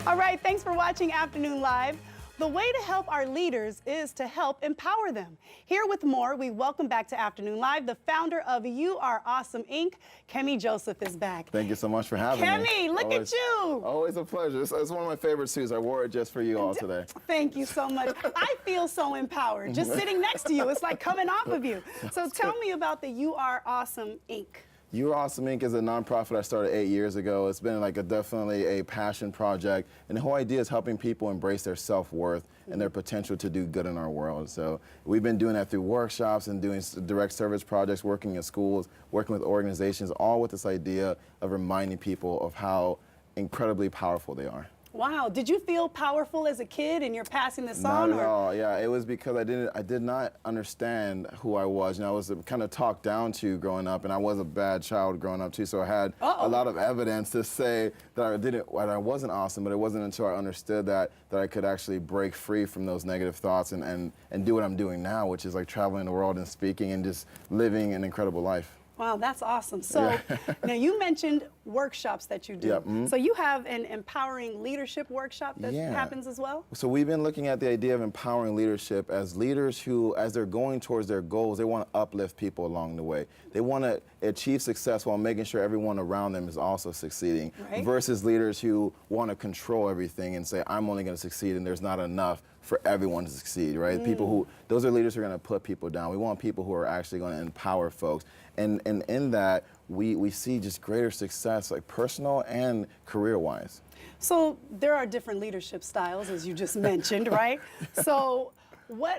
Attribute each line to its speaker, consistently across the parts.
Speaker 1: All right, thanks for watching Afternoon Live. The way to help our leaders is to help empower them. Here with more, we welcome back to Afternoon Live the founder of You Are Awesome, Inc., Kemy Joseph is back.
Speaker 2: Thank you so much for having me.
Speaker 1: Kemy, look at you.
Speaker 2: Always a pleasure. It's one of my favorite suits. I wore it just for you all today.
Speaker 1: Thank you so much. I feel so empowered just sitting next to you. It's like coming off of you. So tell me about the You Are Awesome, Inc.
Speaker 2: You Are Awesome Inc. is a nonprofit I started 8 years ago. It's been like definitely a passion project, and the whole idea is helping people embrace their self-worth and their potential to do good in our world. So we've been doing that through workshops and doing direct service projects, working in schools, working with organizations, all with this idea of reminding people of how incredibly powerful they are.
Speaker 1: Wow, did you feel powerful as a kid and you're passing this on?
Speaker 2: Not at all, yeah. It was because I did not understand who I was. You know, I was kind of talked down to growing up, and I was a bad child growing up too, so I had a lot of evidence to say that I wasn't awesome, but it wasn't until I understood that I could actually break free from those negative thoughts and do what I'm doing now, which is like traveling the world and speaking and just living an incredible life.
Speaker 1: Wow, that's awesome. So now you mentioned workshops that you do.
Speaker 2: Yep. Mm-hmm.
Speaker 1: So you have an empowering leadership workshop that happens as well?
Speaker 2: So we've been looking at the idea of empowering leadership as leaders who, as they're going towards their goals, they want to uplift people along the way. They want to achieve success while making sure everyone around them is also succeeding, versus leaders who want to control everything and say, I'm only going to succeed and there's not enough for everyone to succeed, right? People those are leaders who are going to put people down. We want people who are actually going to empower folks. And in that, we see just greater success, like personal and career-wise.
Speaker 1: So there are different leadership styles, as you just mentioned, right? So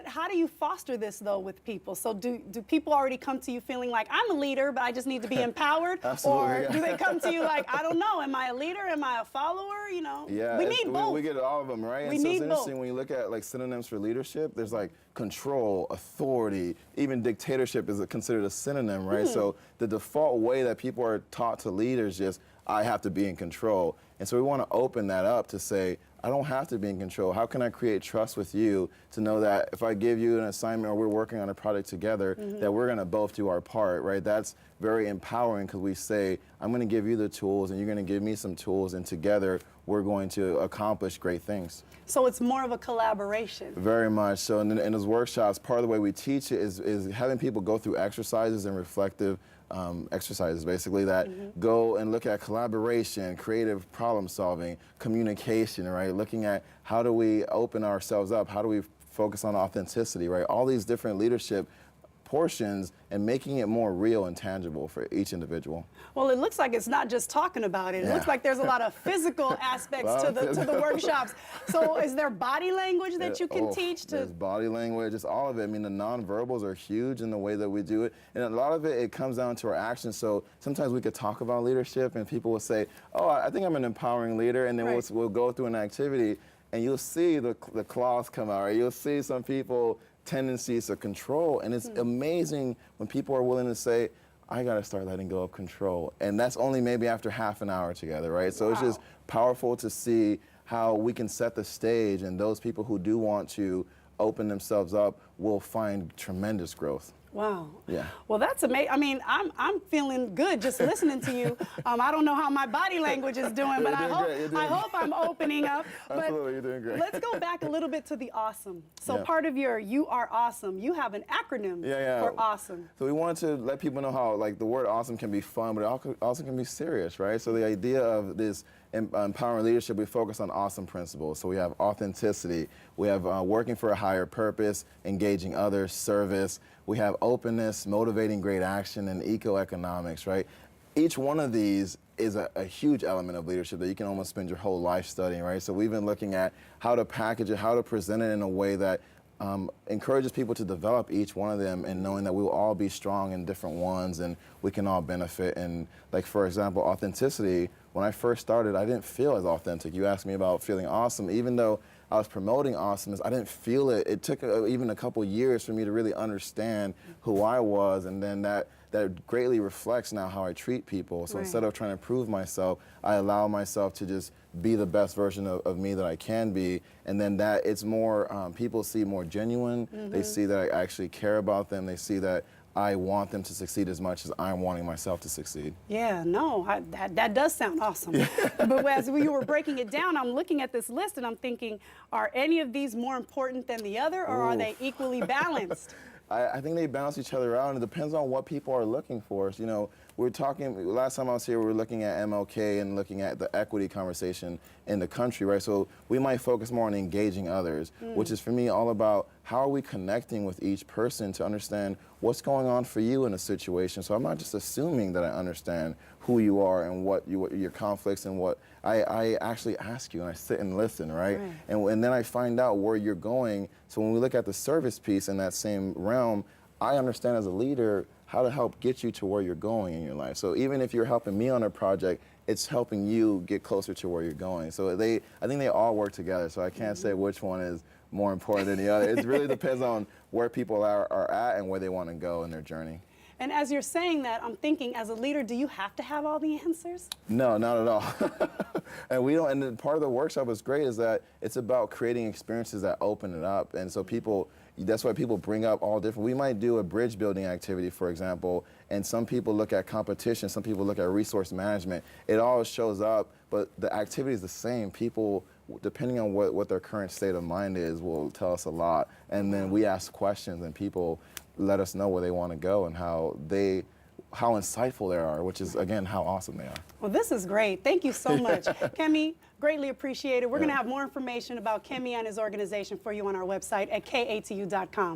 Speaker 1: how do you foster this, though, with people? So do people already come to you feeling like, I'm a leader, but I just need to be empowered? Or do they come to you like, I don't know, am I a leader? Am I a follower? You know, we need both.
Speaker 2: We get all of them, right?
Speaker 1: We
Speaker 2: and so
Speaker 1: need
Speaker 2: it's interesting
Speaker 1: both.
Speaker 2: when you look at like synonyms for leadership, there's like control, authority, even dictatorship is considered a synonym, right? So the default way that people are taught to lead is just, I have to be in control. And so we want to open that up to say, I don't have to be in control. How can I create trust with you to know that if I give you an assignment or we're working on a project together, that we're going to both do our part, right? That's very empowering because we say, I'm going to give you the tools and you're going to give me some tools, and together we're going to accomplish great things.
Speaker 1: So it's more of a collaboration.
Speaker 2: Very much. So in those workshops, part of the way we teach it is having people go through exercises and reflective exercises, basically, that go and look at collaboration, creative problem solving, communication, right? Looking at how do we open ourselves up, how do we focus on authenticity, right? All these different leadership portions and making it more real and tangible for each individual.
Speaker 1: Well, it looks like it's not just talking about it. It looks like there's a lot of physical aspects to the workshops. So is there body language that you can teach?
Speaker 2: There's body language, it's all of it. I mean, the nonverbals are huge in the way that we do it. And a lot of it comes down to our actions. So sometimes we could talk about leadership and people will say, oh, I think I'm an empowering leader. And then we'll go through an activity and you'll see the claws come out, or you'll see some people tendencies to control, and it's amazing when people are willing to say, I gotta start letting go of control, and that's only maybe after half an hour together, right? So it's just powerful to see how we can set the stage, and those people who do want to open themselves up will find tremendous growth.
Speaker 1: Wow.
Speaker 2: Yeah.
Speaker 1: Well, that's amazing. I mean, I'm feeling good just listening to you. I don't know how my body language is doing, but I hope I'm opening up.
Speaker 2: Absolutely, you're doing great.
Speaker 1: Let's go back a little bit to the awesome. So part of your You Are Awesome, you have an acronym for awesome.
Speaker 2: So we wanted to let people know how, like, the word awesome can be fun, but it also can be serious, right? So the idea of this empowering leadership, we focus on awesome principles. So we have authenticity, we have working for a higher purpose, engaging others, service, we have openness, motivating great action, and eco-economics, right? Each one of these is a huge element of leadership that you can almost spend your whole life studying, right? So we've been looking at how to package it, how to present it in a way that encourages people to develop each one of them, and knowing that we will all be strong in different ones and we can all benefit. And like, for example, authenticity, when I first started, I didn't feel as authentic. You asked me about feeling awesome. Even though I was promoting awesomeness, I didn't feel it. It took even a couple years for me to really understand who I was, and then that greatly reflects now how I treat people. So instead of trying to prove myself, I allow myself to just be the best version of me that I can be, and then that it's more, people see more genuine, they see that I actually care about them, they see that I want them to succeed as much as I'm wanting myself to succeed.
Speaker 1: Yeah, no, that does sound awesome. But as you were breaking it down, I'm looking at this list and I'm thinking, are any of these more important than the other, or are they equally balanced?
Speaker 2: I think they balance each other out, and it depends on what people are looking for. So, you know, we're talking, last time I was here, we were looking at MLK and looking at the equity conversation in the country, right? So we might focus more on engaging others, which is for me all about how are we connecting with each person to understand what's going on for you in a situation. So I'm not just assuming that I understand who you are and what your conflicts and what I actually ask you and I sit and listen, right? And then I find out where you're going. So when we look at the service piece in that same realm, I understand as a leader how to help get you to where you're going in your life. So even if you're helping me on a project, it's helping you get closer to where you're going. So I think they all work together. So I can't say which one is more important than the other. It really depends on where people are at and where they want to go in their journey.
Speaker 1: And as you're saying that, I'm thinking, as a leader, do you have to have all the answers?
Speaker 2: No, not at all. And we don't. And then part of the workshop is great is that it's about creating experiences that open it up. And so people, that's why people bring up all different. We might do a bridge building activity, for example, and some people look at competition, some people look at resource management. It all shows up, but the activity is the same. People, depending on what their current state of mind is, will tell us a lot. And then we ask questions, and people let us know where they want to go and how insightful they are, which is, again, how awesome they are.
Speaker 1: Well, this is great. Thank you so much. Kemy, greatly appreciate it. We're going to have more information about Kemy and his organization for you on our website at katu.com.